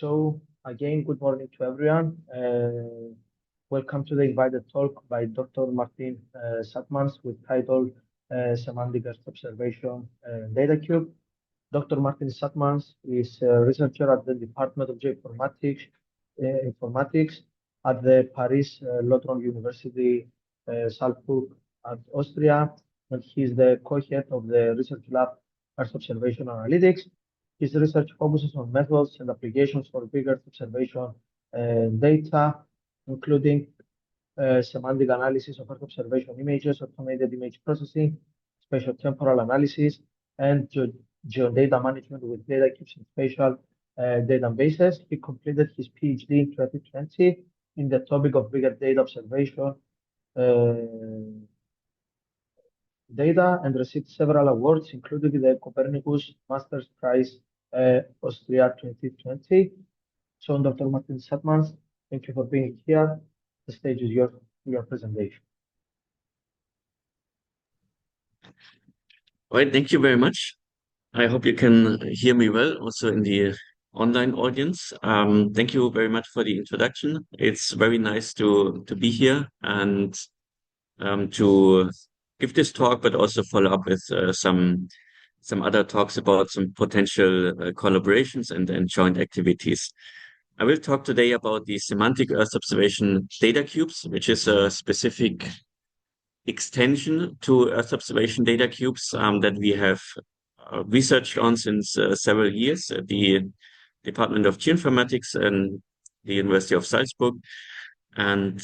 So again, good morning to everyone. Welcome to the invited talk by Dr. Martin Sudmanns with title Semantic Earth Observation Data Cube. Dr. Martin Sudmanns is a researcher at the Department of Geoinformatics Informatics at the Paris Lodron University Salzburg at Austria, and he is the co-head of the research lab Earth Observation Analytics. His research focuses on methods and applications for big Earth observation data, including semantic analysis of Earth observation images, automated image processing, spatio-temporal analysis, and geodata management with data cubes and spatial databases. He completed his PhD in 2020 in the topic of bigger data observation data and received several awards, including the Copernicus Masters Prize Austria 2020. So, Dr. Martin Sudmanns, thank you for being here. The stage is your presentation. All right, thank you very much. I hope you can hear me well, also in the online audience. Thank you very much for the introduction. It's very nice to be here and to give this talk, but also follow up with some other talks about some potential collaborations and joint activities. I will talk today about the semantic Earth observation data cubes, which is a specific extension to Earth observation data cubes that we have researched on since several years at the Department of Geoinformatics and the University of Salzburg. And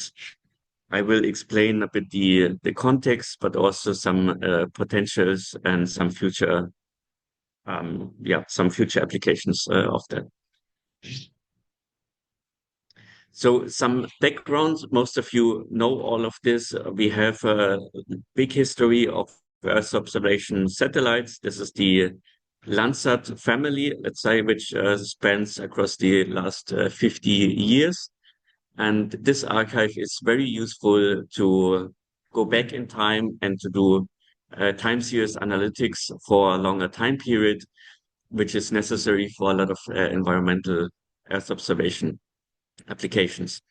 I will explain a bit the context, but also some potentials and some future applications of that. So some background, most of you know all of this. We have a big history of Earth observation satellites. This is the Landsat family, let's say, which spans across the last 50 years. And this archive is very useful to go back in time and to do time series analytics for a longer time period, which is necessary for a lot of environmental Earth observation applications.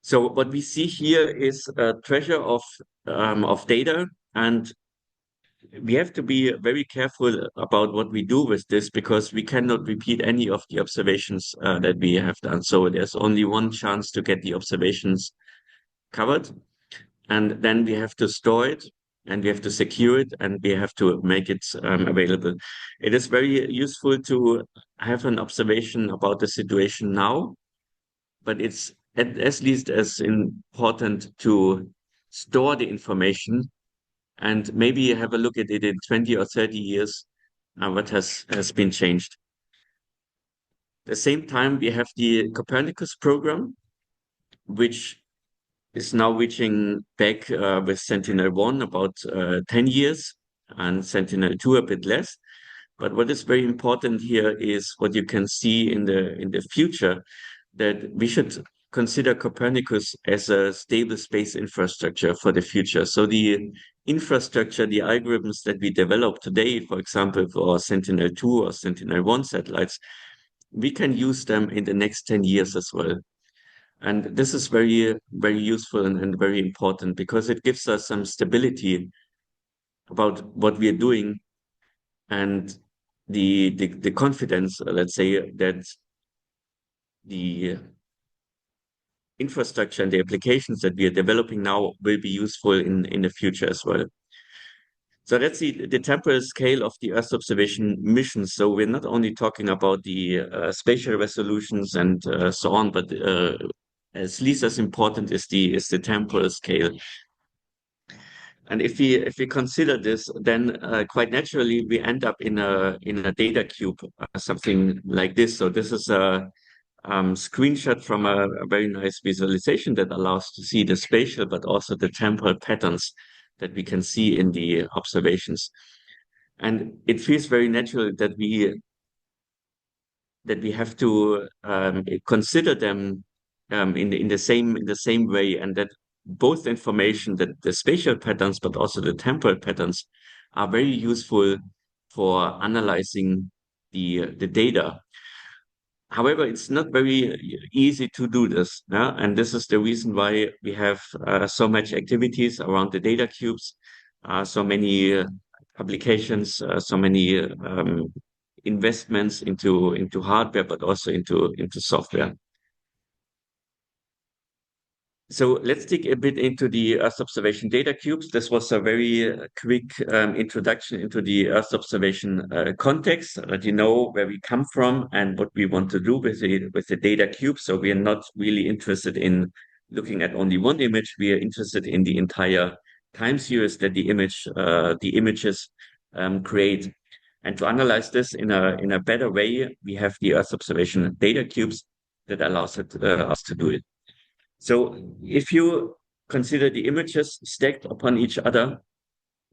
So what we see here is a treasure of data, and we have to be very careful about what we do with this because we cannot repeat any of the observations that we have done. So there's only one chance to get the observations covered, and then we have to store it, and we have to secure it, and we have to make it available. It is very useful to have an observation about the situation now, but it's at least as important to store the information and maybe have a look at it in 20 or 30 years, what has been changed. At the same time, we have the Copernicus program, which is now reaching back with Sentinel-1 about 10 years and Sentinel-2 a bit less. But what is very important here is what you can see in the future, that we should consider Copernicus as a stable space infrastructure for the future. So the infrastructure, the algorithms that we develop today, for example, for Sentinel-2 or Sentinel-1 satellites, we can use them in the next 10 years as well. And this is very, very useful and very important because it gives us some stability about what we are doing and the confidence, let's say, that the infrastructure and the applications that we are developing now will be useful in the future as well. So let's see the temporal scale of the Earth observation missions. So we're not only talking about the spatial resolutions and so on, but at least as important is the temporal scale. And if we consider this, then quite naturally we end up in a data cube, something like this. So this is a screenshot from a very nice visualization that allows to see the spatial, but also the temporal patterns that we can see in the observations. And it feels very natural that we have to consider them in the same way, and that both information, that the spatial patterns, but also the temporal patterns, are very useful for analyzing the data. However, it's not very easy to do this. Yeah? And this is the reason why we have so much activities around the data cubes, so many publications, so many investments into hardware, but also into software. So let's dig a bit into the Earth observation data cubes. This was a very quick introduction into the Earth observation context, that you know where we come from and what we want to do with the data cube. So we are not really interested in looking at only one image. We are interested in the entire time series that the images create. And to analyze this in a better way, we have the Earth observation data cubes that allows us to do it. So if you consider the images stacked upon each other,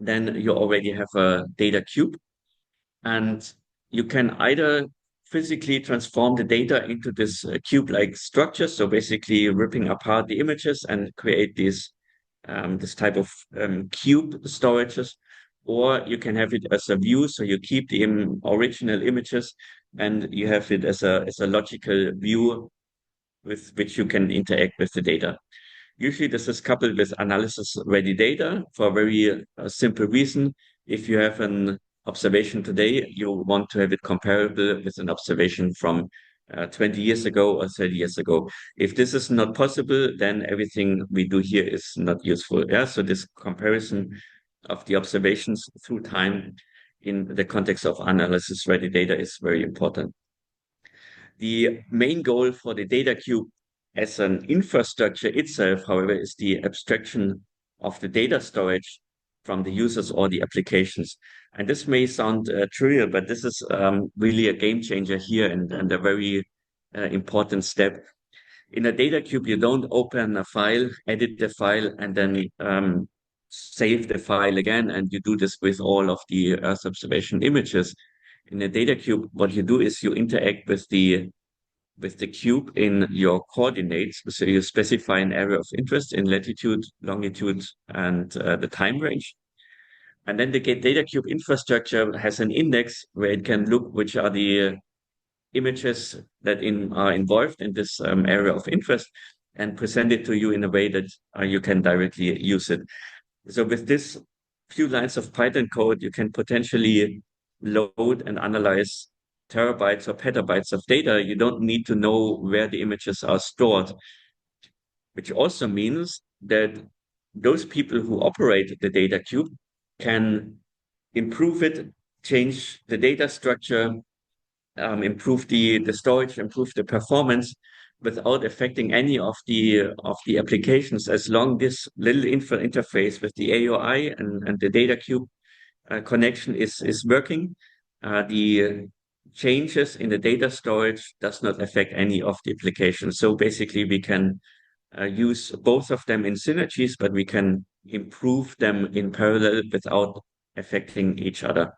then you already have a data cube, and you can either physically transform the data into this cube-like structure. So basically ripping apart the images and create this type of cube storages, or you can have it as a view. So you keep the original images and you have it as a logical view with which you can interact with the data. Usually this is coupled with analysis-ready data for a very simple reason. If you have an observation today, you want to have it comparable with an observation from 20 years ago or 30 years ago. If this is not possible, then everything we do here is not useful. Yeah, so this comparison of the observations through time in the context of analysis-ready data is very important. The main goal for the data cube as an infrastructure itself, however, is the abstraction of the data storage from the users or the applications. And this may sound trivial, but this is really a game changer here and a very important step. In a data cube, you don't open a file, edit the file, and then save the file again. And you do this with all of the Earth observation images. In a data cube, what you do is you interact with the cube in your coordinates. So you specify an area of interest in latitude, longitude, and the time range. And then the data cube infrastructure has an index where it can look which are the images that are involved in this area of interest and present it to you in a way that you can directly use it. So with this few lines of Python code, you can potentially load and analyze terabytes or petabytes of data. You don't need to know where the images are stored, which also means that those people who operate the data cube can improve it, change the data structure, improve the storage, improve the performance without affecting any of the applications, as long this little interface with the AOI and the data cube connection is working. The changes in the data storage does not affect any of the applications. So basically, we can use both of them in synergies, but we can improve them in parallel without affecting each other.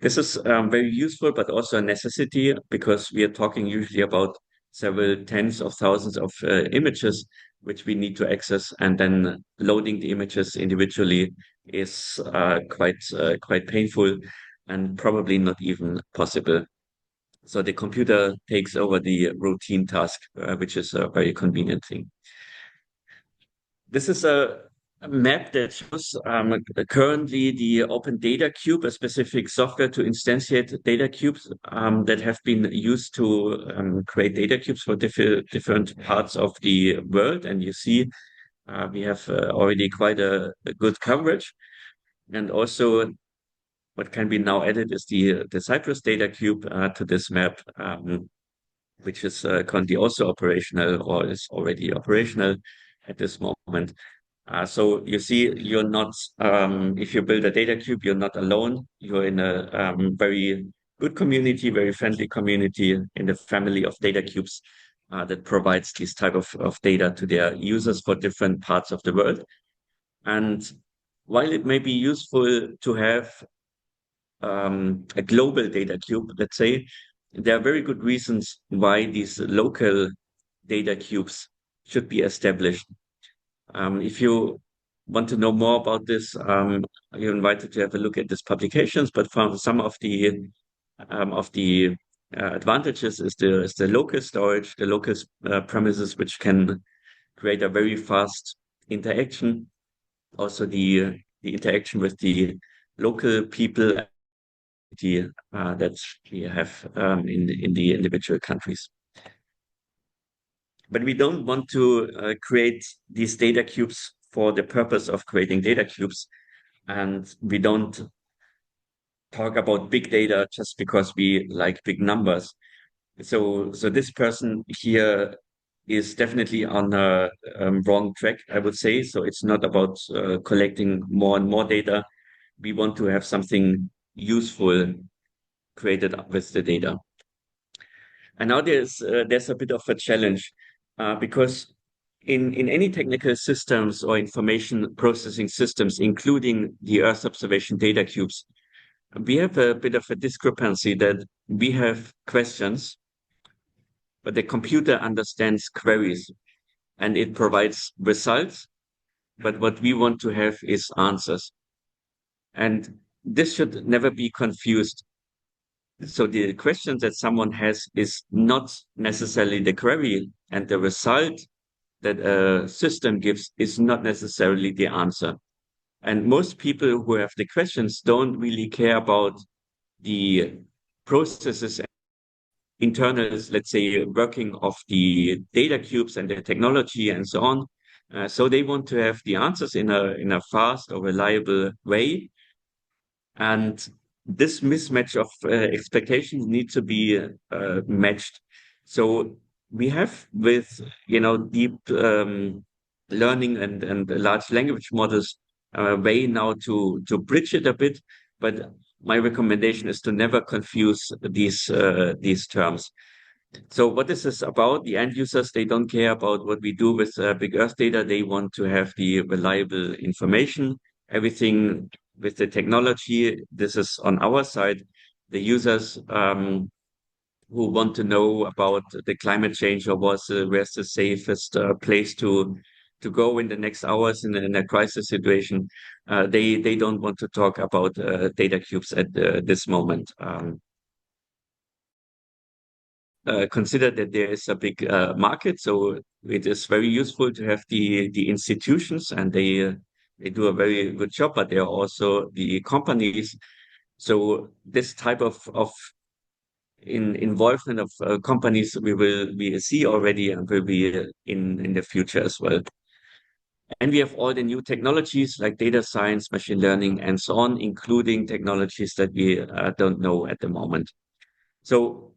This is very useful, but also a necessity, because we are talking usually about several tens of thousands of images which we need to access, and then loading the images individually is quite painful and probably not even possible. So the computer takes over the routine task, which is a very convenient thing. This is a map that shows currently the Open Data Cube, a specific software to instantiate data cubes that have been used to create data cubes for different parts of the world. And you see we have already quite a good coverage. And also what can be now added is the Cyprus Data Cube to this map, which is currently also operational or is already operational at this moment. So you see, you're not, if you build a data cube, you're not alone. You're in a very good community, very friendly community in the family of data cubes that provides this type of data to their users for different parts of the world. And while it may be useful to have a global data cube, let's say, there are very good reasons why these local data cubes should be established. If you want to know more about this, you're invited to have a look at these publications. But from some of the advantages is the local storage, the local premises, which can create a very fast interaction. Also the interaction with the local people that we have in the individual countries. But we don't want to create these data cubes for the purpose of creating data cubes. And we don't talk about big data just because we like big numbers. So this person here is definitely on a wrong track, I would say. So it's not about collecting more and more data. We want to have something useful created with the data. And now there's a bit of a challenge because in any technical systems or information processing systems, including the Earth observation data cubes, we have a bit of a discrepancy that we have questions, but the computer understands queries and it provides results. But what we want to have is answers. And this should never be confused. So the question that someone has is not necessarily the query, and the result that a system gives is not necessarily the answer. And most people who have the questions don't really care about the processes, internals, let's say, working of the data cubes and the technology and so on. So they want to have the answers in a fast or reliable way. And this mismatch of expectations need to be matched. So we have with deep learning and large language models a way now to bridge it a bit, but my recommendation is to never confuse these terms. So what this is about, the end users, they don't care about what we do with big Earth data. They want to have the reliable information, everything with the technology. This is on our side. The users who want to know about the climate change or where's the safest place to go in the next hours in a crisis situation, they don't want to talk about data cubes at this moment. Consider that there is a big market, so it is very useful to have the institutions, and they do a very good job. But there are also the companies. So this type of involvement of companies we see already and will be in the future as well. And we have all the new technologies like data science, machine learning, and so on, including technologies that we don't know at the moment. So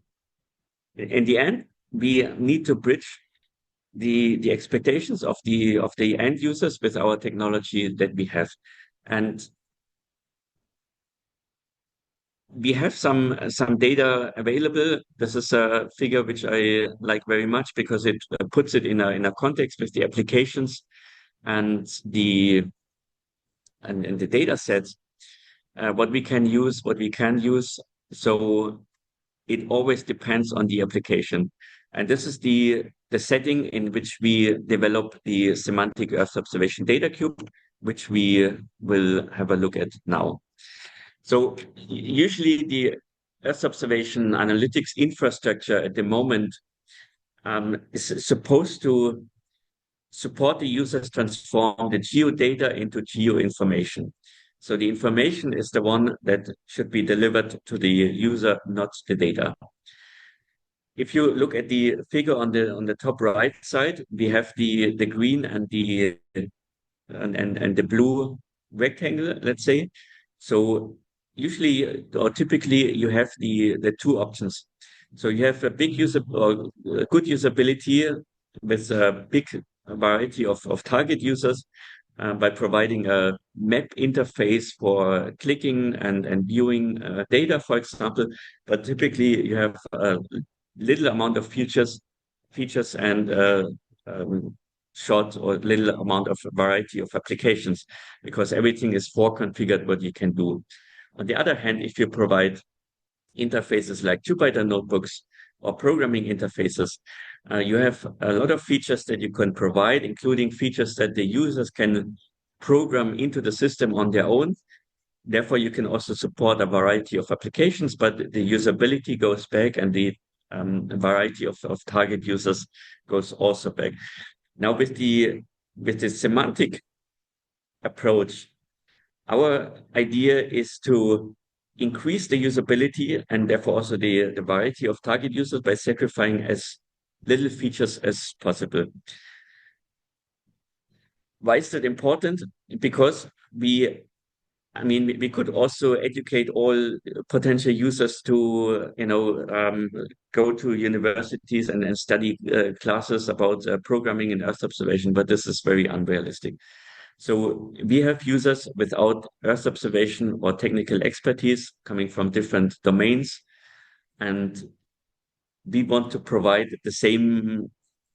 in the end, we need to bridge the expectations of the end users with our technology that we have. And we have some data available. This is a figure which I like very much because it puts it in a context with the applications and and the data sets, what we can use, what we can use. So it always depends on the application. And this is the setting in which we develop the semantic Earth observation data cube, which we will have a look at now. So usually the Earth observation analytics infrastructure at the moment is supposed to support the users transform the geodata into geoinformation. So the information is the one that should be delivered to the user, not the data. If you look at the figure on the top right side, we have the green and the blue rectangle, let's say. So usually or typically you have the two options. So you have a big user or good usability with a big variety of target users by providing a map interface for clicking and viewing data, for example. But typically you have a little amount of features and short or little amount of variety of applications because everything is configured what you can do. On the other hand, if you provide interfaces like Jupyter notebooks or programming interfaces, you have a lot of features that you can provide, including features that the users can program into the system on their own. therefore you can also support a variety of applications, but the usability goes back and the variety of target users goes also back. Now with the semantic approach, our idea is to increase the usability and therefore also the variety of target users by sacrificing as little features as possible. Why is that important? Because we could also educate all potential users to, go to universities and study classes about programming and Earth observation, but this is very unrealistic. So we have users without Earth observation or technical expertise coming from different domains, and we want to provide the same,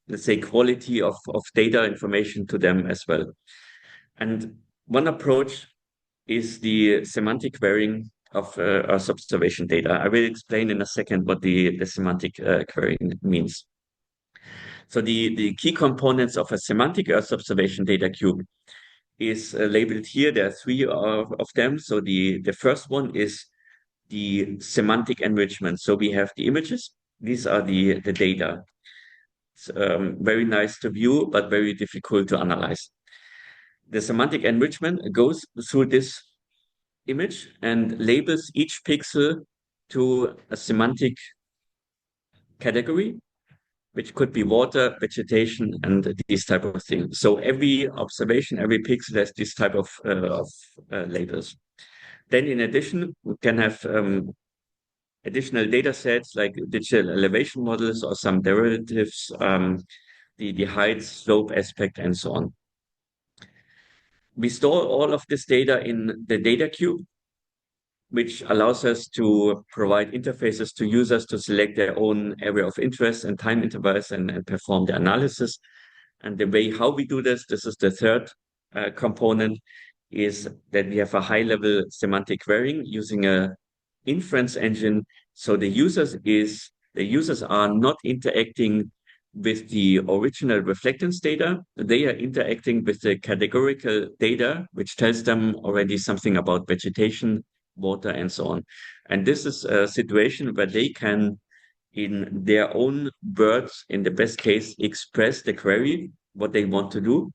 let's say, quality of data information to them as well. And one approach is the semantic querying of Earth observation data. I will explain in a second what the semantic querying means. So the key components of a semantic Earth observation data cube is labeled here. There are three of them. So the first one is the semantic enrichment. So we have the images. These are the data. It's very nice to view, but very difficult to analyze. The semantic enrichment goes through this image and labels each pixel to a semantic category, which could be water, vegetation, and these type of things. So every observation, every pixel has this type of labels. Then in addition, we can have additional data sets like digital elevation models or some derivatives, the height, slope aspect, and so on. We store all of this data in the data cube, which allows us to provide interfaces to users to select their own area of interest and time intervals and perform the analysis. And the way how we do this is the third component, is that we have a high-level semantic querying using a inference engine. So the users are not interacting with the original reflectance data. They are interacting with the categorical data, which tells them already something about vegetation, water, and so on. And this is a situation where they can, in their own words, in the best case, express the query, what they want to do.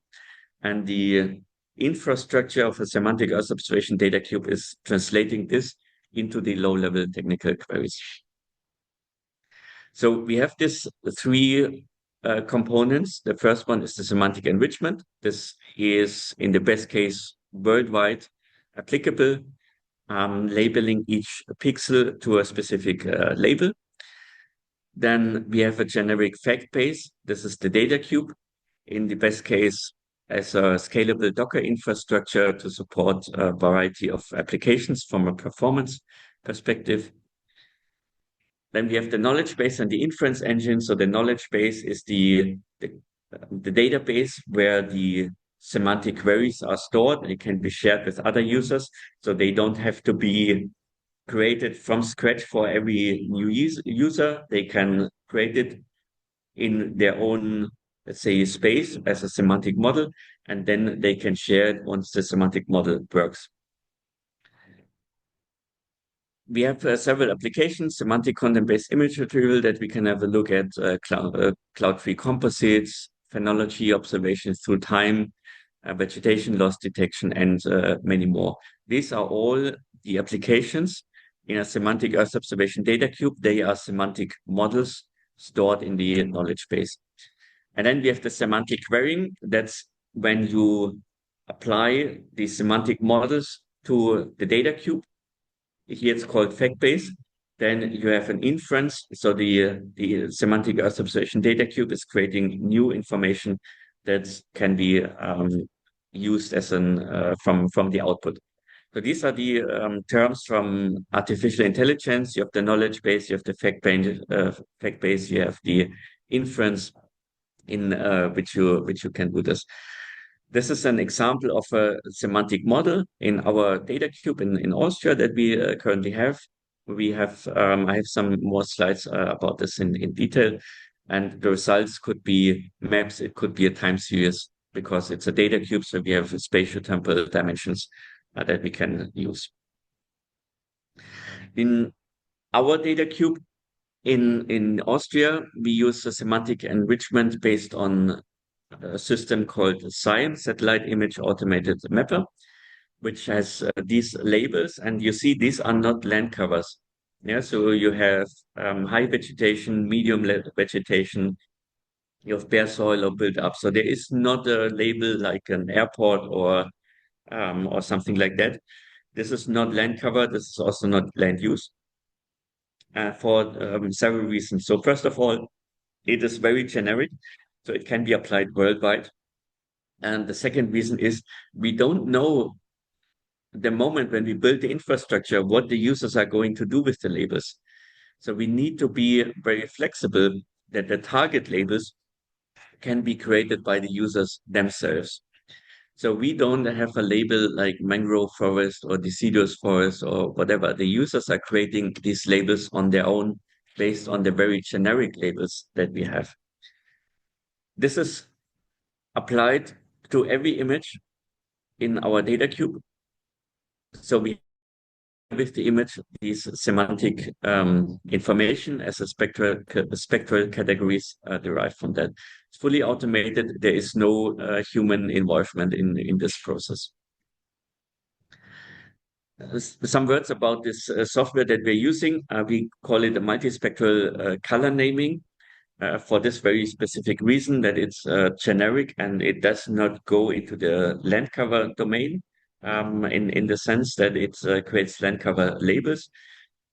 And the infrastructure of a semantic Earth observation data cube is translating this into the low-level technical queries. So we have these three components. The first one is the semantic enrichment. This is, in the best case, worldwide applicable, labeling each pixel to a specific label. Then we have a generic fact base. This is the data cube. In the best case, as a scalable Docker infrastructure to support a variety of applications from a performance perspective. Then we have the knowledge base and the inference engine. So the knowledge base is the database where the semantic queries are stored. It can be shared with other users, so they don't have to be created from scratch for every new user. They can create it in their own, let's say, space as a semantic model, and then they can share it once the semantic model works. We have several applications, semantic content-based image retrieval that we can have a look at, cloud-free composites, phenology observations through time, vegetation loss detection, and many more. These are all the applications in a semantic Earth observation data cube. They are semantic models stored in the knowledge base. And then we have the semantic querying. That's when you apply the semantic models to the data cube. Here it's called fact base. Then you have an inference. So the semantic Earth observation data cube is creating new information that can be used as from the output. So these are the terms from artificial intelligence. You have the knowledge base, you have the fact base, you have the inference in which you can do this. This is an example of a semantic model in our data cube in Austria that we currently have. We have I have some more slides about this in detail, and the results could be maps. It could be a time series because it's a data cube, so we have spatial temporal dimensions that we can use. In our data cube in Austria, we use a semantic enrichment based on a system called SIAM, Satellite Image Automated Mapper, which has these labels, and you see these are not land covers. Yeah, so you have high vegetation, medium vegetation, you have bare soil or build up. So there is not a label like an airport or something like that. This is not land cover. This is also not land use for several reasons. So first of all, it is very generic, so it can be applied worldwide. And the second reason is we don't know the moment when we build the infrastructure what the users are going to do with the labels. So we need to be very flexible that the target labels can be created by the users themselves. So we don't have a label like mangrove forest or deciduous forest or whatever. The users are creating these labels on their own based on the very generic labels that we have. This is applied to every image in our data cube. So we with the image these semantic information as a spectral categories derived from that. It's fully automated. There is no human involvement in this process. Some words about this software that we're using. We call it a multispectral color naming for this very specific reason that it's generic and it does not go into the land cover domain in the sense that it creates land cover labels.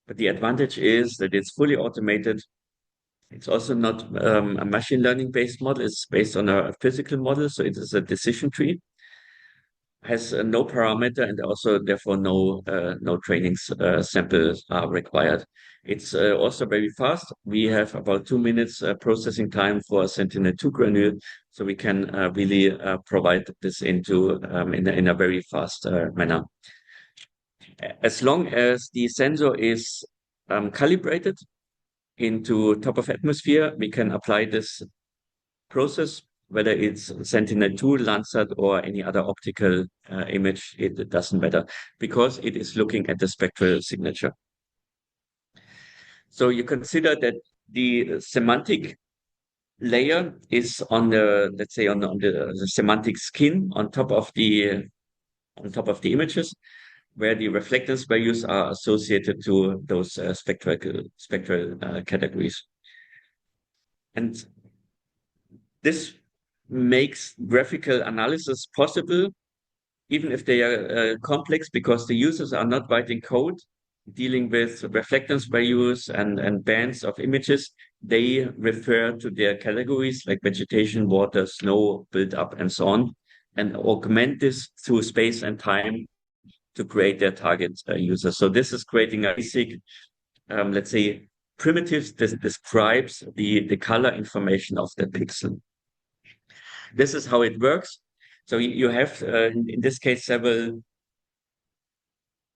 But the advantage is that it's fully automated. It's also not a machine learning based model. It's based on a physical model. So it is a decision tree, has no parameter, and also therefore no training samples are required. It's also very fast. We have about 2 minutes processing time for Sentinel-2 granule, so we can really provide this into in a very fast manner. As long as the sensor is calibrated into top of atmosphere, we can apply this process, whether it's Sentinel-2, Landsat, or any other optical image, it doesn't matter because it is looking at the spectral signature. So you consider that the semantic layer is on the, let's say, on the semantic skin on top of the images, where the reflectance values are associated to those spectral categories. And this makes graphical analysis possible, even if they are complex, because the users are not writing code dealing with reflectance values and bands of images. They refer to their categories like vegetation, water, snow, build up, and so on, and augment this through space and time to create their target users. So this is creating a basic, let's say, primitives that describes the color information of the pixel. This is how it works. So you have, in this case, several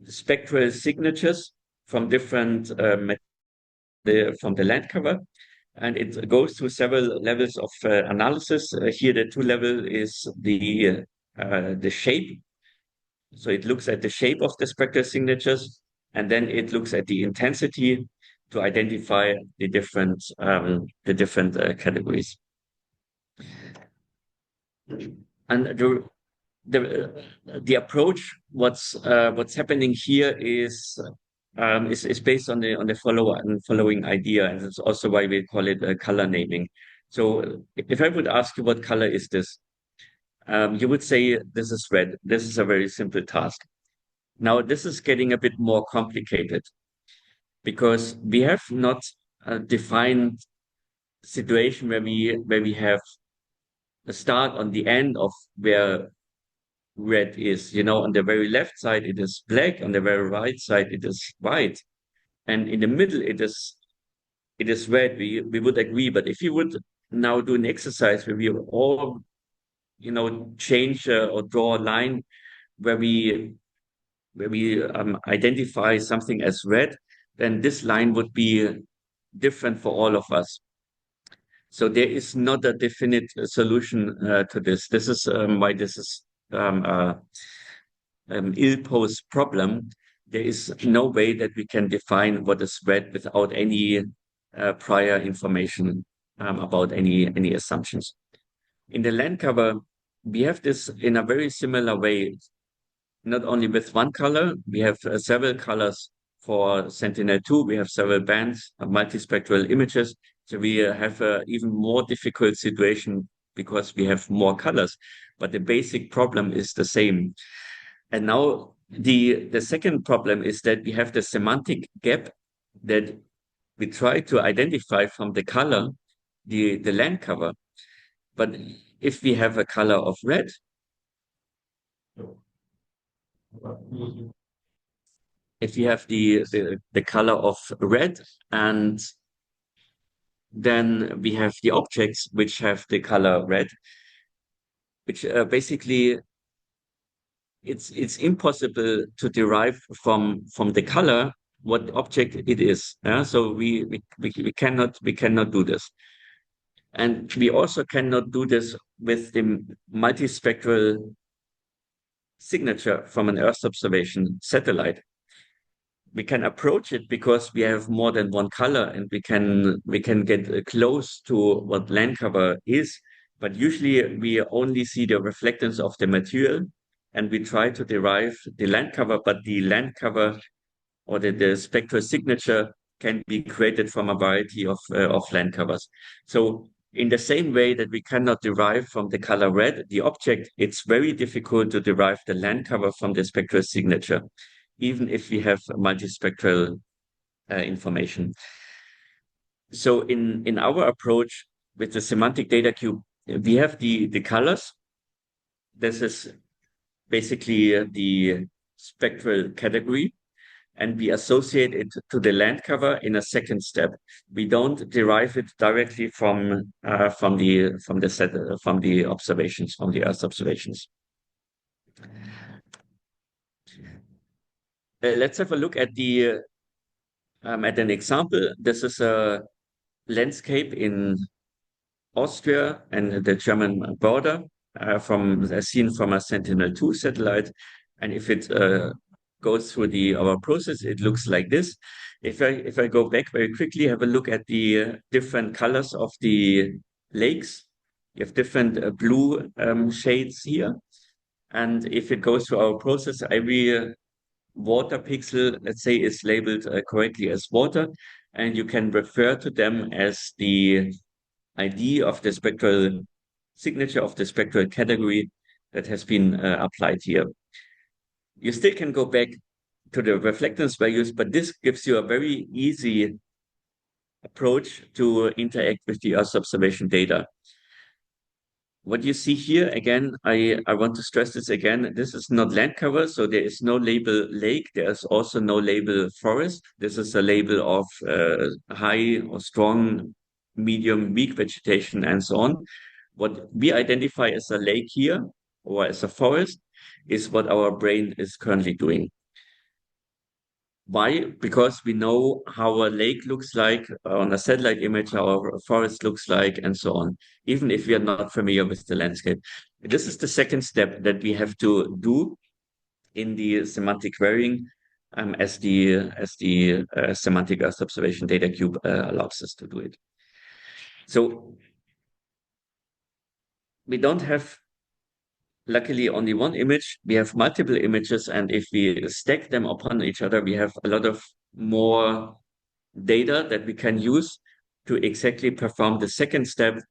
spectral signatures from different from the land cover, and it goes through several levels of analysis. Here, the 2 level is the shape. So it looks at the shape of the spectral signatures, and then it looks at the intensity to identify the different categories. And the approach, what's happening here is based on the following idea, and it's also why we call it color naming. So if I would ask you what color is this, you would say this is red. This is a very simple task. Now this is getting a bit more complicated because we have not defined situation where we have a start on the end of where red is. On the very left side it is black, on the very right side it is white, and in the middle it is red. We would agree, but if you would now do an exercise where we all change or draw a line where we identify something as red, then this line would be different for all of us. So there is not a definite solution to this. This is why this is ill-posed problem, there is no way that we can define what is red without any prior information about any assumptions. In the land cover, we have this in a very similar way, not only with one color, we have several colors for Sentinel-2, we have several bands of multispectral images. So we have an even more difficult situation because we have more colors, but the basic problem is the same. And now the second problem is that we have the semantic gap that we try to identify from the color, the land cover. But if we have a color of red, if you have the color of red, and then we have the objects which have the color red, which basically it's impossible to derive from the color what object it is. Yeah? So we cannot do this. And we also cannot do this with the multispectral signature from an Earth observation satellite. We can approach it because we have more than one color and we can get close to what land cover is, but usually we only see the reflectance of the material and we try to derive the land cover, but the land cover or the spectral signature can be created from a variety of land covers. So in the same way that we cannot derive from the color red, the object, it's very difficult to derive the land cover from the spectral signature, even if we have multispectral information. So in our approach with the semantic data cube, we have the colors. This is basically the spectral category, and we associate it to the land cover in a second step. We don't derive it directly from the observations, from the Earth observations. Let's have a look at an example. This is a landscape in Austria and the German border, seen from a Sentinel-2 satellite. And if it goes through our process, it looks like this. If I go back very quickly, have a look at the different colors of the lakes. You have different blue shades here. And if it goes through our process, every water pixel, let's say, is labeled correctly as water, and you can refer to them as the ID of the spectral signature of the spectral category that has been applied here. You still can go back to the reflectance values, but this gives you a very easy approach to interact with the Earth observation data. What you see here, again, I want to stress this again, this is not land cover, so there is no label lake, there's also no label forest. This is a label of high or strong, medium, weak vegetation, and so on. What we identify as a lake here, or as a forest, is what our brain is currently doing. Why? Because we know how a lake looks like on a satellite image, how a forest looks like, and so on, even if we are not familiar with the landscape. This is the second step that we have to do in the semantic querying, as the semantic Earth observation data cube allows us to do it. So we don't have, luckily, only one image. We have multiple images, and if we stack them upon each other, we have a lot of more data that we can use to exactly perform the second step.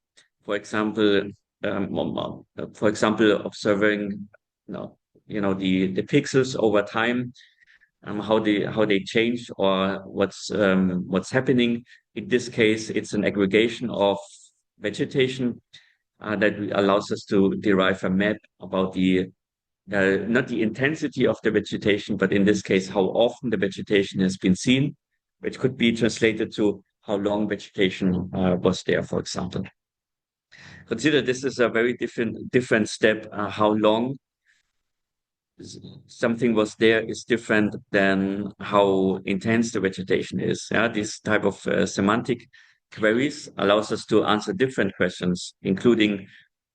For example, observing, the pixels over time, how they change or what's happening. In this case, it's an aggregation of vegetation that allows us to derive a map about not the intensity of the vegetation, but in this case, how often the vegetation has been seen, which could be translated to how long vegetation was there, for example. Consider this is a very different step. How long something was there is different than how intense the vegetation is. Yeah, this type of semantic queries allows us to answer different questions, including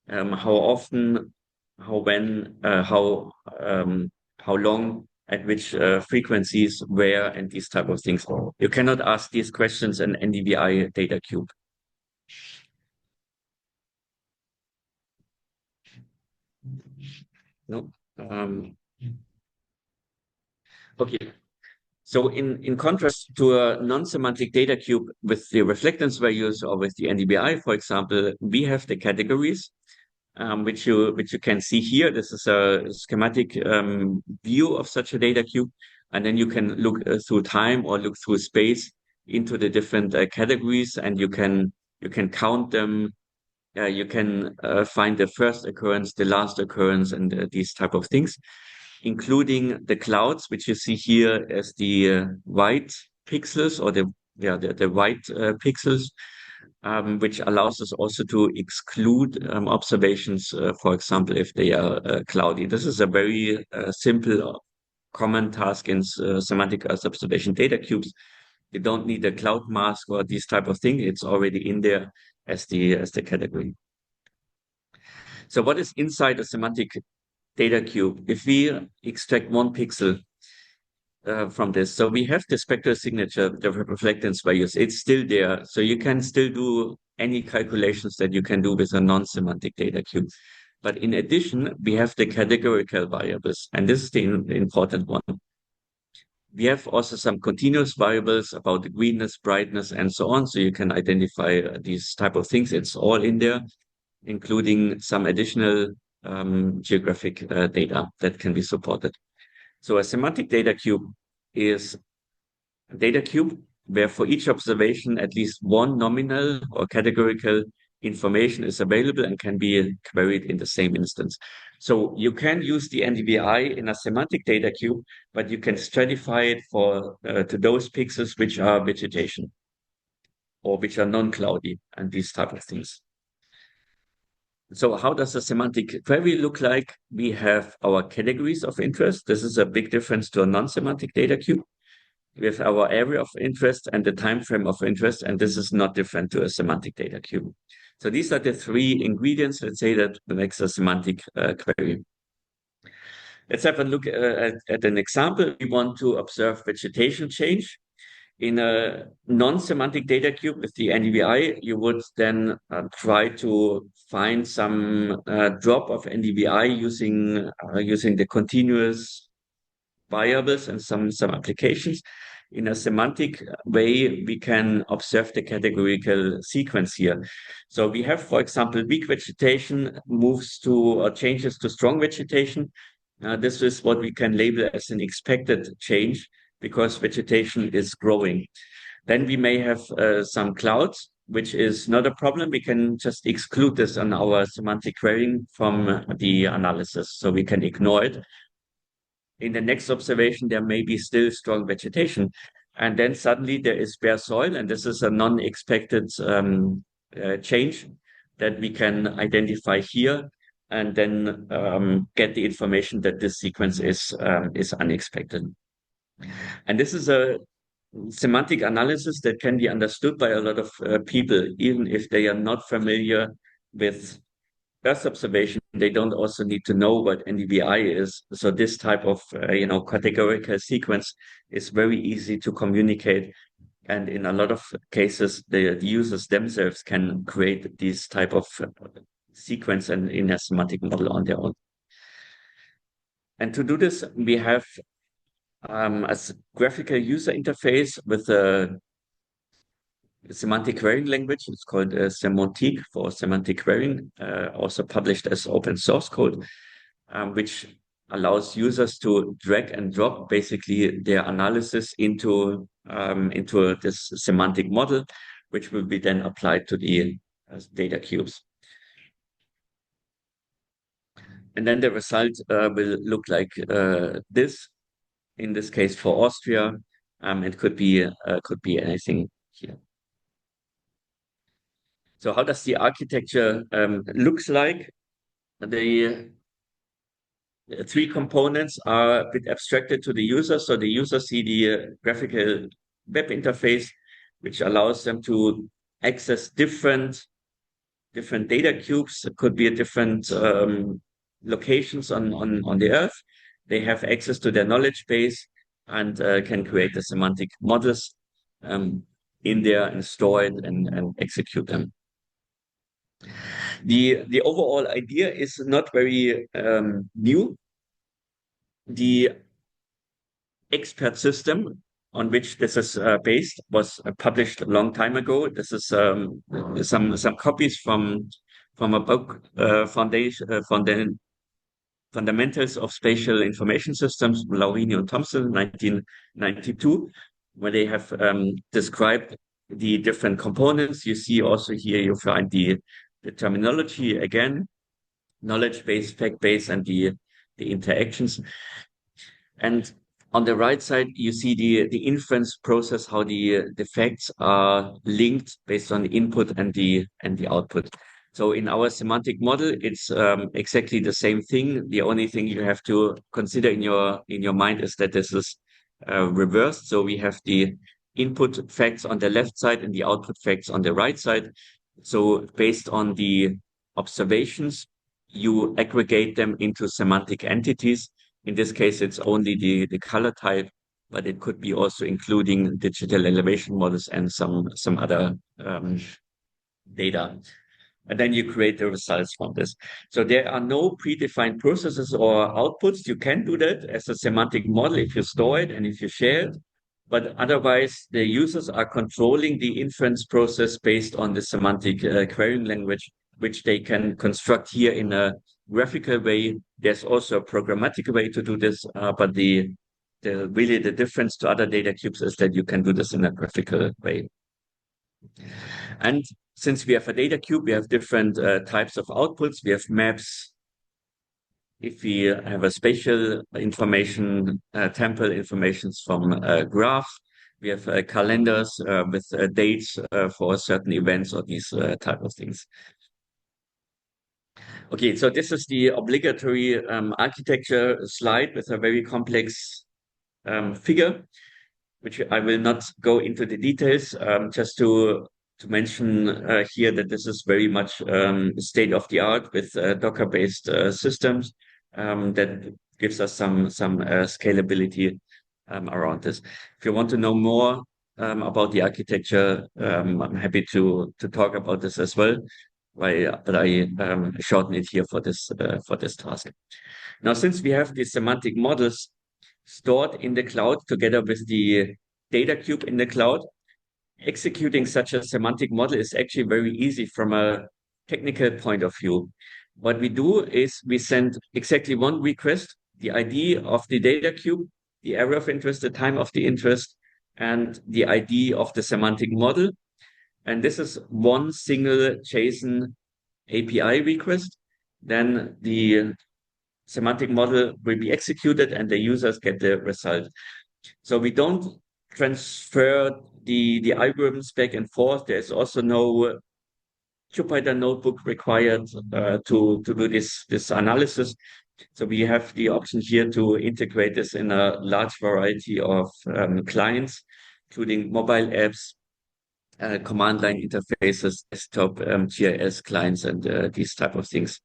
how often, how when, how long at which frequencies, where, and these type of things. You cannot ask these questions in NDVI data cube. No. Okay. So in contrast to a non-semantic data cube with the reflectance values or with the NDVI, for example, we have the categories, which you can see here. This is a schematic view of such a data cube, and then you can look through time or look through space into the different categories, and you can count them. You can find the first occurrence, the last occurrence, and these type of things, including the clouds, which you see here as the white pixels or the white pixels, which allows us also to exclude observations, for example, if they are cloudy. This is a very simple, common task in semantic Earth observation data cubes. You don't need a cloud mask or this type of thing. It's already in there as the category. So what is inside a semantic data cube? If we extract one pixel from this, so we have the spectral signature, the reflectance values. It's still there, so you can still do any calculations that you can do with a non-semantic data cube. But in addition, we have the categorical variables, and this is the important one. We have also some continuous variables about the greenness, brightness, and so on. So you can identify these type of things. It's all in there, including some additional geographic data that can be supported. So a semantic data cube is a data cube where for each observation, at least one nominal or categorical information is available and can be queried in the same instance. So you can use the NDVI in a semantic data cube, but you can stratify it for to those pixels which are vegetation or which are non-cloudy and these type of things. So how does a semantic query look like? We have our categories of interest. This is a big difference to a non-semantic data cube. We have our area of interest and the time frame of interest, and this is not different to a semantic data cube. So these are the three ingredients, let's say, that makes a semantic query. Let's have a look at an example. We want to observe vegetation change. In a non-semantic data cube with the NDVI, you would then try to find some drop of NDVI using the continuous variables and some applications. In a semantic way, we can observe the categorical sequence here. So we have, for example, weak vegetation moves to or changes to strong vegetation. This is what we can label as an expected change, because vegetation is growing. Then we may have some clouds, which is not a problem. We can just exclude this on our semantic querying from the analysis, so we can ignore it. In the next observation, there may be still strong vegetation. And then suddenly there is bare soil, and this is a non-expected change that we can identify here, and then get the information that this sequence is unexpected. And this is a semantic analysis that can be understood by a lot of people, even if they are not familiar with Earth observation. They don't also need to know what NDVI is. So this type of categorical sequence is very easy to communicate. And in a lot of cases, the users themselves can create this type of sequence and in a semantic model on their own. And to do this, we have a graphical user interface with a semantic querying language. It's called Semantic for semantic querying, also published as open source code, which allows users to drag and drop basically their analysis into this semantic model, which will be then applied to the data cubes. And then the result will look like this. In this case, for Austria, it could be anything here. So how does the architecture looks like? The three components are a bit abstracted to the user. So the user see the graphical web interface, which allows them to access different data cubes. It could be at different locations on the Earth. they have access to their knowledge base and can create the semantic models in there and store it and execute them. The overall idea is not very new. The expert system on which this is based was published a long time ago. This is some copies from a book, Fundamentals of Spatial Information Systems, Laurini and Thompson, 1992, where they have described the different components. You see also here you find the terminology again, knowledge base, fact base, and the interactions. And on the right side, you see the inference process, how the facts are linked based on the input and the output. So in our semantic model, it's exactly the same thing. The only thing you have to consider in your mind is that this is reversed. So we have the input facts on the left side and the output facts on the right side. So based on the observations, you aggregate them into semantic entities. In this case, it's only the color type, but it could be also including digital elevation models and some other data. And then you create the results from this. So there are no predefined processes or outputs. You can do that as a semantic model if you store it and if you share it. But otherwise, the users are controlling the inference process based on the semantic querying language, which they can construct here in a graphical way. There's also a programmatic way to do this, but really the difference to other data cubes is that you can do this in a graphical way. And since we have a data cube, we have different types of outputs. We have maps. If we have a spatial information, temporal informations from a graph, we have calendars with dates for certain events or these type of things. Okay, so this is the obligatory architecture slide with a very complex figure, which I will not go into the details, just to mention here that this is very much state of the art with Docker-based systems that gives us some scalability around this. If you want to know more about the architecture, I'm happy to talk about this as well. But I shorten it here for this task. Now, since we have these semantic models stored in the cloud together with the data cube in the cloud, executing such a semantic model is actually very easy from a technical point of view. What we do is we send exactly one request, the ID of the data cube, the area of interest, the time of the interest, and the ID of the semantic model. And this is one single JSON API request. Then the semantic model will be executed and the users get the result. So we don't transfer the algorithms back and forth. There's also no Jupyter notebook required to do this analysis. So we have the option here to integrate this in a large variety of clients, including mobile apps, command line interfaces, desktop GIS clients, and these type of things.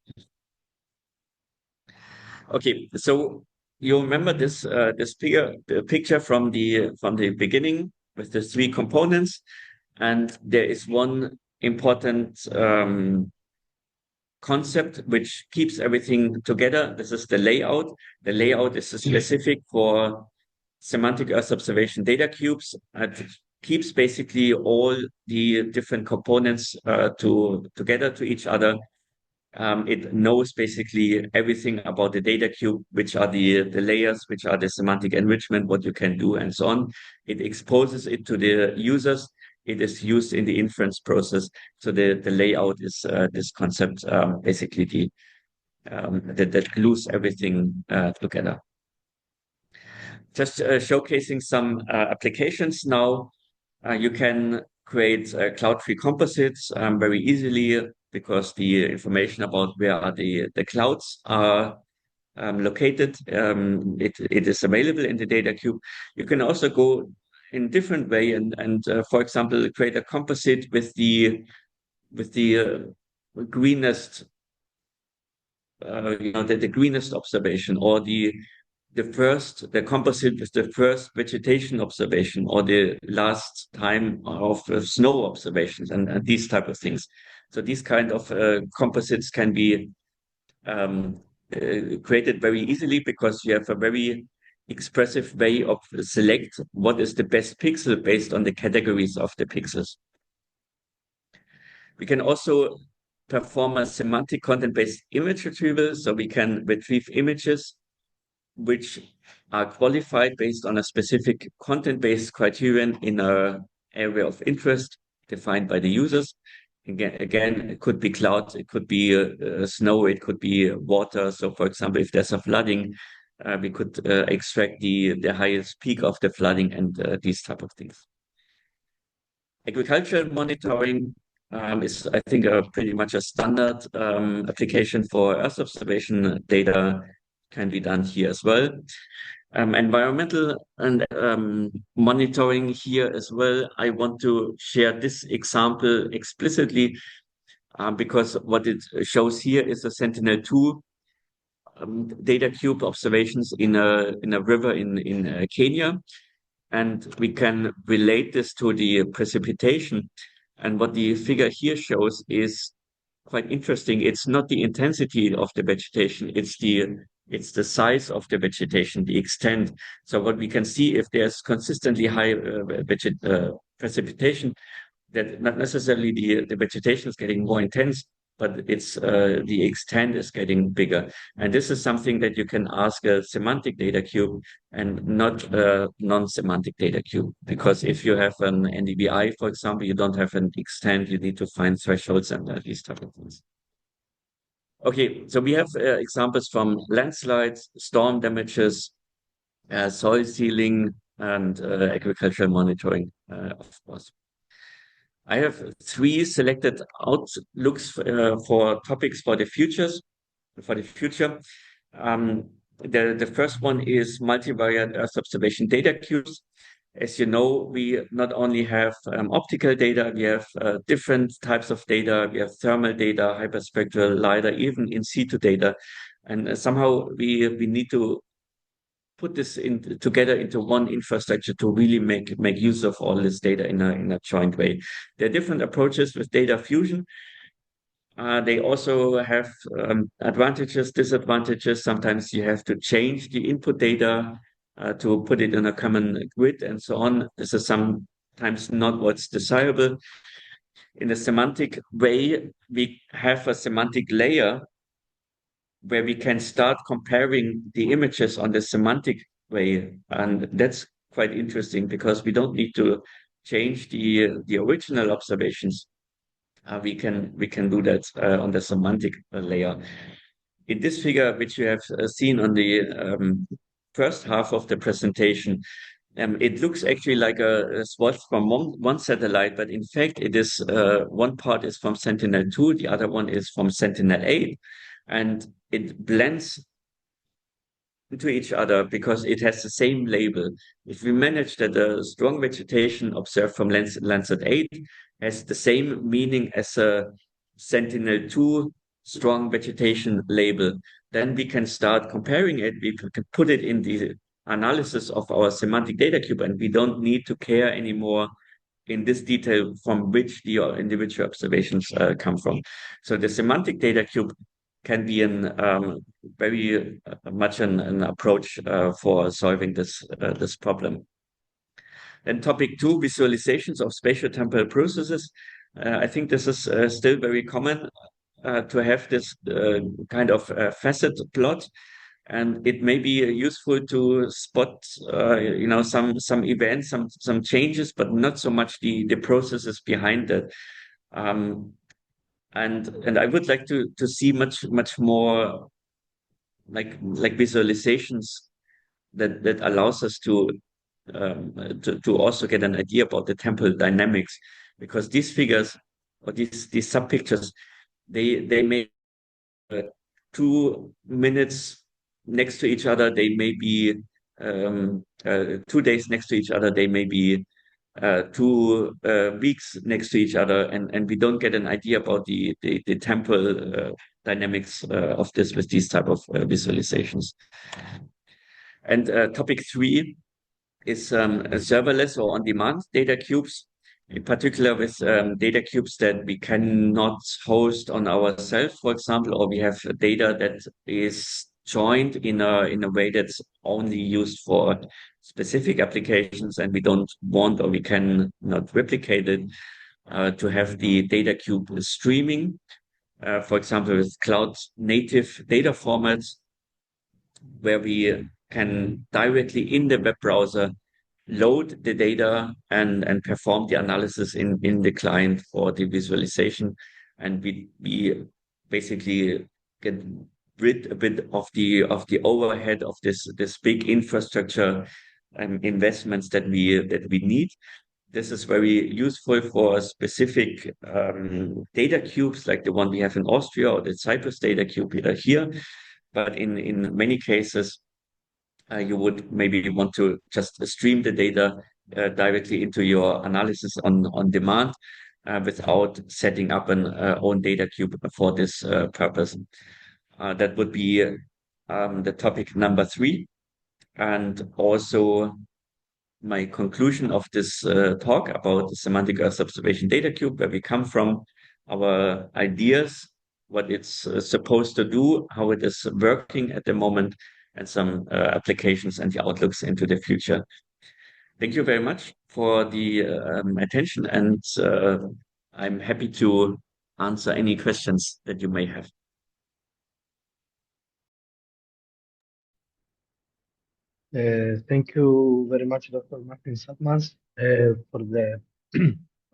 Okay, so you remember this picture from the beginning with the three components, and there is one important concept which keeps everything together. This is the layout. The layout is specific for semantic Earth observation data cubes. It keeps basically all the different components together to each other. It knows basically everything about the data cube, which are the layers, which are the semantic enrichment, what you can do, and so on. It exposes it to the users. It is used in the inference process. So the layout is this concept, basically that glues everything together. Just showcasing some applications now. You can create cloud-free composites very easily because the information about where are the clouds are located, it is available in the data cube. You can also go in different way and for example, create a composite with the greenest, the greenest observation or the the composite with the first vegetation observation or the last time of snow observations and these type of things. So these kind of composites can be um, created very easily because you have a very expressive way of select what is the best pixel based on the categories of the pixels. We can also perform a semantic content-based image retrieval, so we can retrieve images which are qualified based on a specific content-based criterion in an area of interest defined by the users. Again, it could be clouds, it could be snow, it could be water. So, for example, if there's a flooding, we could extract the highest peak of the flooding and these type of things. Agricultural monitoring is, I think, pretty much a standard application for Earth observation data can be done here as well. Environmental and monitoring here as well. I want to share this example explicitly because what it shows here is a Sentinel-2 data cube observations in a river in Kenya. And we can relate this to the precipitation. And what the figure here shows is quite interesting. It's not the intensity of the vegetation, it's the size of the vegetation, the extent. So what we can see, if there's consistently high precipitation, that not necessarily the vegetation is getting more intense, but it's the extent is getting bigger. And this is something that you can ask a semantic data cube and not a non-semantic data cube. Because if you have an NDVI, for example, you don't have an extent, you need to find thresholds and these type of things. Okay, so we have examples from landslides, storm damages, soil sealing, and agricultural monitoring, of course. I have 3 selected outlooks for topics for the future. The first one is multivariate Earth observation data cubes. As you know, we not only have optical data, we have different types of data. We have thermal data, hyperspectral, LiDAR, even in situ data. And somehow we need to put this together into one infrastructure to really make use of all this data in a joint way. There are different approaches with data fusion. They also have advantages, disadvantages. Sometimes you have to change the input data to put it in a common grid and so on. This is sometimes not what's desirable. In a semantic way, we have a semantic layer where we can start comparing the images on the semantic way. And that's quite interesting because we don't need to change the original observations. We can do that on the semantic layer. In this figure, which you have seen on the first half of the presentation, it looks actually like a swatch from one satellite, but in fact, it is one part is from Sentinel-2, the other one is from Sentinel-8, and it blends into each other because it has the same label. If we manage that the strong vegetation observed from Landsat 8 has the same meaning as a Sentinel-2 strong vegetation label, then we can start comparing it. We can put it in the analysis of our semantic data cube, and we don't need to care anymore in this detail from which the individual observations come from. So the semantic data cube can be very much an approach for solving this problem. Then topic 2, visualizations of spatio-temporal processes. I think this is still very common to have this kind of facet plot, and it may be useful to spot some events, some changes, but not so much the processes behind that. And I would like to see much more like visualizations that allows us to also get an idea about the temporal dynamics, because these figures or these sub pictures they may 2 minutes next to each other, they may be 2 days next to each other, they may be 2 weeks next to each other, and we don't get an idea about the temporal dynamics of this with these type of visualizations. And topic 3 is serverless or on-demand data cubes, in particular with data cubes that we cannot host on ourselves, for example, or we have data that is joined in a way that's only used for specific applications, and we don't want or we can not replicate it to have the data cube streaming, for example, with cloud native data formats where we can directly in the web browser load the data and perform the analysis in the client for the visualization. And we basically get rid a bit of the overhead of this big infrastructure investments that we need. This is very useful for specific data cubes like the one we have in Austria or the Cyprus data cube here. But in many cases, you would maybe want to just stream the data directly into your analysis on demand without setting up an own data cube for this purpose. That would be the topic number 3. And also my conclusion of this talk about the semantic Earth observation data cube, where we come from, our ideas, what it's supposed to do, how it is working at the moment, and some applications and the outlooks into the future. Thank you very much for the attention, and I'm happy to answer any questions that you may have. Thank you very much, Dr. Martin Sudmanns, for the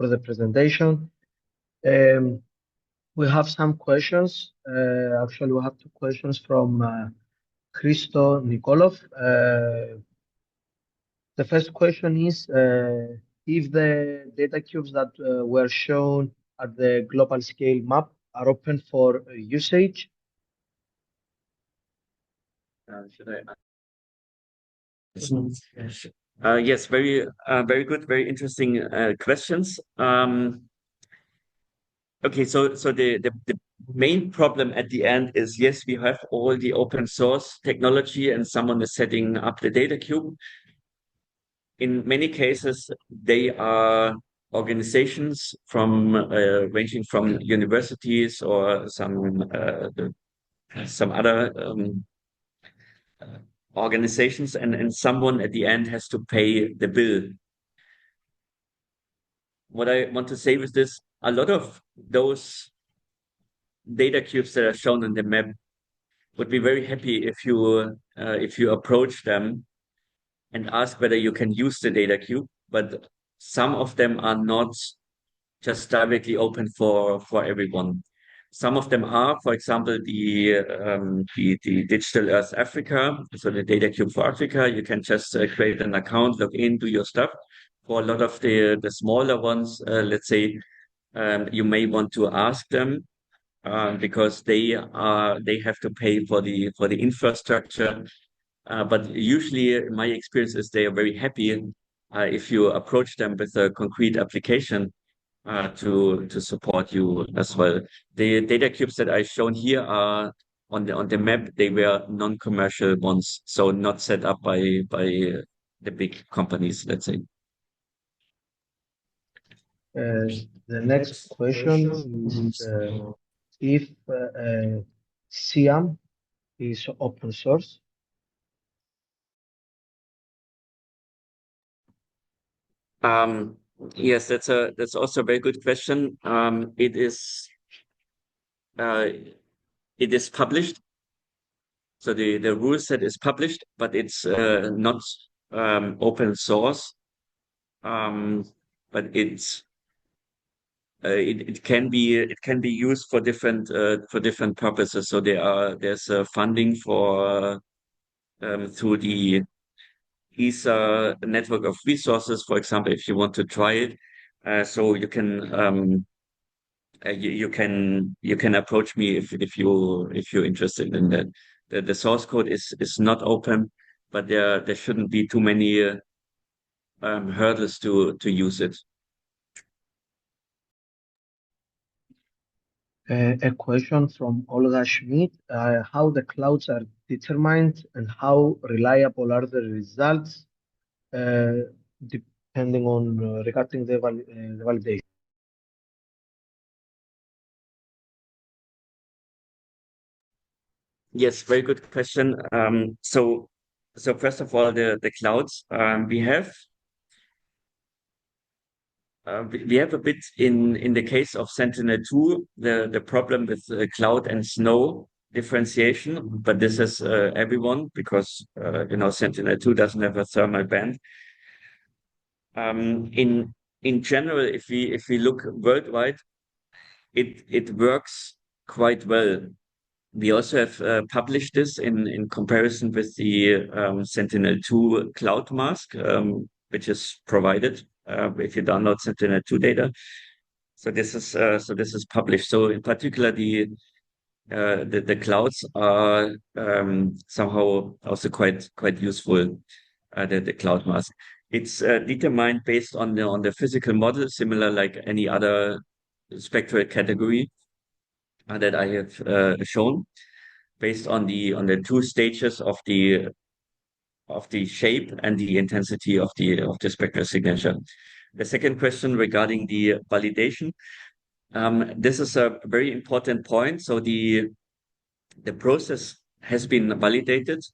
for the presentation. We have some questions. Actually, we have 2 questions from Christo Nikolov. The first question is if the data cubes that were shown at the global scale map are open for usage. Should I? Yes, very good, very interesting questions. Okay, so the main problem at the end is, yes, we have all the open source technology and someone is setting up the data cube. In many cases, they are organizations from ranging from universities or some other organizations, and someone at the end has to pay the bill. What I want to say with this, a lot of those data cubes that are shown on the map would be very happy if you approach them and ask whether you can use the data cube, but some of them are not just directly open for everyone. Some of them are, for example, the Digital Earth Africa, so the data cube for Africa. You can just create an account, log in, do your stuff. For a lot of the smaller ones, let's say, you may want to ask them because they have to pay for the infrastructure. But usually, my experience is they are very happy if you approach them with a concrete application to support you as well. The data cubes that I've shown here are on the map. They were non-commercial ones, so not set up by the big companies, let's say. The next question is if SIAM is open source. Yes, that's also a very good question. It is published. So the rule set is published, but it's not open source. But it can be used for different purposes. So there's funding for through the ESA network of resources, for example, if you want to try it. So you can you can approach me if you're interested in that. The source code is not open, but there shouldn't be too many hurdles to use it. A question from Olga Schmidt, how the clouds are determined and how reliable are the results, uh, depending on regarding the validation. Yes, very good question. So first of all, the clouds we have a bit in the case of Sentinel-2 the problem with cloud and snow differentiation, but this is everyone because Sentinel-2 doesn't have a thermal band. In general, if we look worldwide, it works quite well. We also have published this in comparison with the Sentinel-2 cloud mask, which is provided if you download Sentinel-2 data. So this is published. So in particular, the clouds are somehow also quite useful. The cloud mask. It's determined based on the physical model, similar like any other spectral category that I have shown, based on the two stages of the shape and the intensity of the spectral signature. The second question regarding the validation. This is a very important point. So the process has been validated,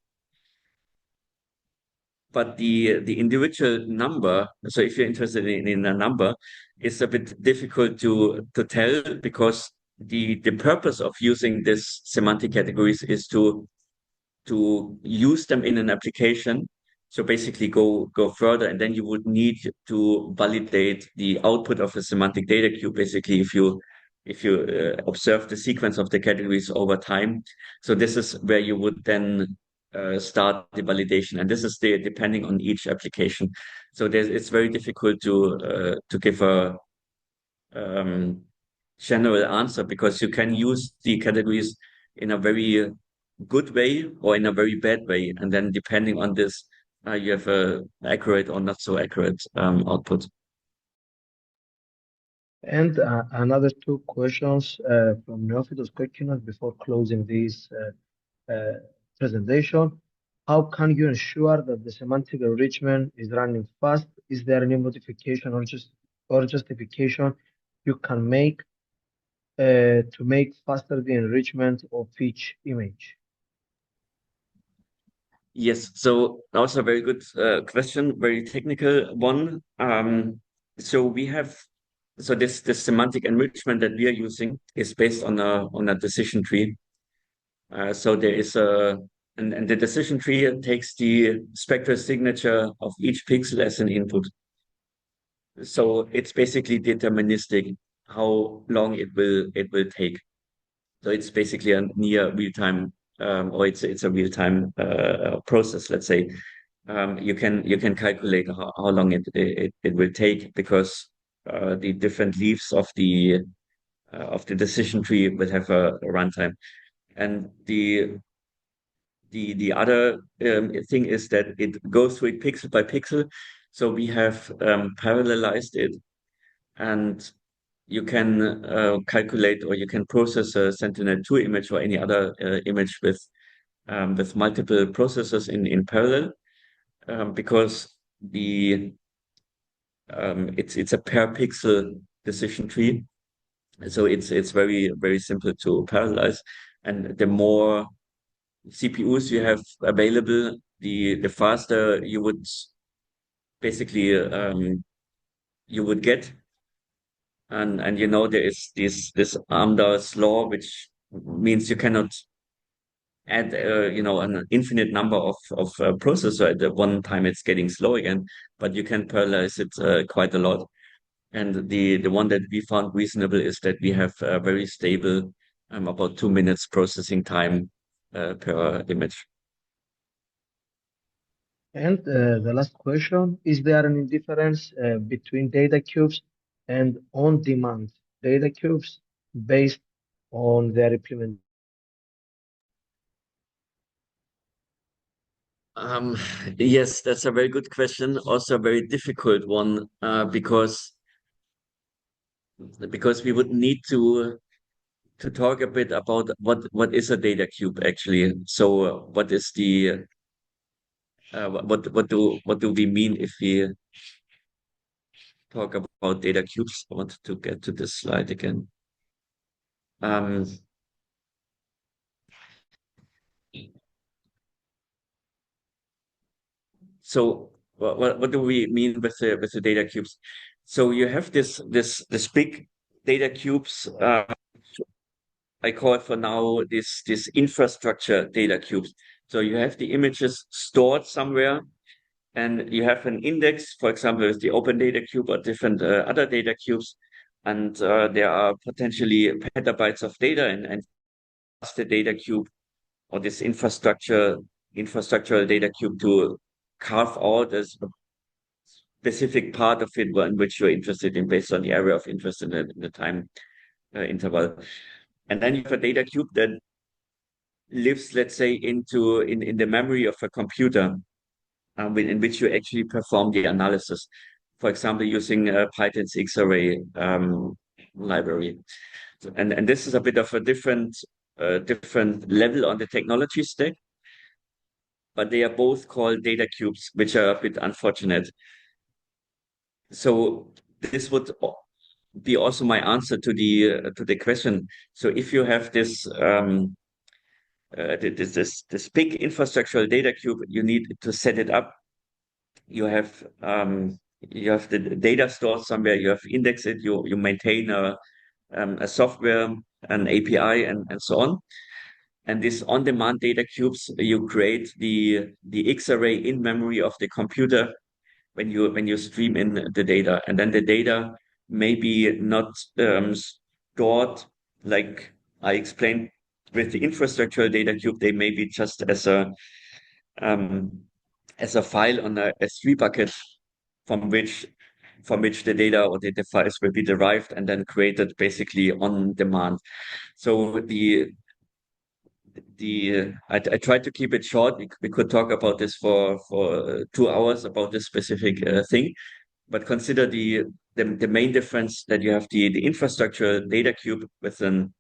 but the individual number, so if you're interested in a number, is a bit difficult to tell because the purpose of using this semantic categories is to use them in an application. So basically go further, and then you would need to validate the output of a semantic data cube. Basically, if you observe the sequence of the categories over time, so this is where you would then start the validation, and this is depending on each application. So it's very difficult to give a um, general answer because you can use the categories in a very good way or in a very bad way. And then depending on this, you have a accurate or not so accurate output. And another two questions from Neophytos questioners before closing this presentation. How can you ensure that the semantic enrichment is running fast? Is there any modification or justification you can make to make faster the enrichment of each image? Yes, so also a very good question, very technical one. So this semantic enrichment that we are using is based on a decision tree. So there is and the decision tree takes the spectral signature of each pixel as an input. So it's basically deterministic how long it will take. So it's basically a near real time or it's a real time process. Let's say you can calculate how long it will take because the different leaves of the decision tree will have a runtime. And the other thing is that it goes through it pixel by pixel. So we have parallelized it, and you can calculate or you can process a Sentinel-2 image or any other image with multiple processors in parallel, because it's a per pixel decision tree. So it's very simple to parallelize. And the more CPUs you have available, the faster basically you would get. And there is this Amdahl's law, which means you cannot add an infinite number of processor at the one time it's getting slow again, but you can parallelize it quite a lot. And the one that we found reasonable is that we have a very stable about 2 minutes processing time per image. And the last question, is there any difference between data cubes and on-demand data cubes based on their implementation? Um, yes, that's a very good question. Also a very difficult one, because we would need to to talk a bit about what is a data cube actually. So what is the what do we mean if we talk about data cubes? I wanted to get to this slide again. So what do we mean with the data cubes? So you have this big data cubes. I call it for now this infrastructure data cubes. So you have the images stored somewhere, and you have an index, for example, with the Open Data Cube or different other data cubes, and there are potentially petabytes of data, and the data cube or this infrastructural data cube to carve out a specific part of it in which you're interested in based on the area of interest in the time interval. And then you have a data cube that lives, let's say, in the memory of a computer, in which you actually perform the analysis. For example, using Python's X-array library. And this is a bit of a different level on the technology stack, but they are both called data cubes, which are a bit unfortunate. So this would be also my answer to the question. So if you have this this big infrastructural data cube, you need to set it up. You have the data stored somewhere. You have indexed it. You maintain a software, an API, and so on. And this on-demand data cubes, you create the X-array in memory of the computer when you stream in the data, and then the data may be not stored like I explained with the infrastructural data cube. They may be just as a file on a S3 bucket from which the data or data files will be derived and then created basically on demand. So I tried to keep it short. We could talk about this for 2 hours about this specific thing, but consider the main difference that you have the infrastructure data cube with an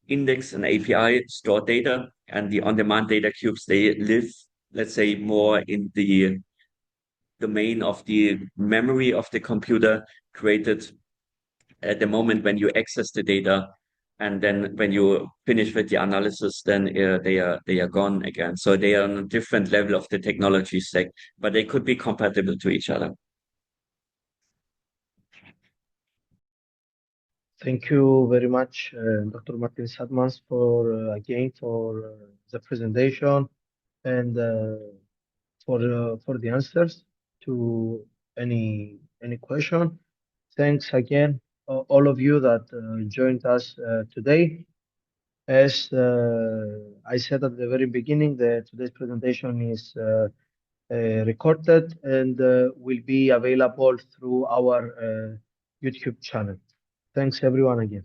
index, an API, stored data, and the on-demand data cubes, they live, let's say, more in the domain of the memory of the computer, created at the moment when you access the data, and then when you finish with the analysis, then they are gone again. So they are on a different level of the technology stack, but they could be compatible to each other. Thank you very much, Dr. Martin Sudmanns, for again for the presentation and for the answers to any question. Thanks again, all of you that joined us today. As I said at the very beginning, today's presentation is recorded and will be available through our YouTube channel. Thanks everyone again.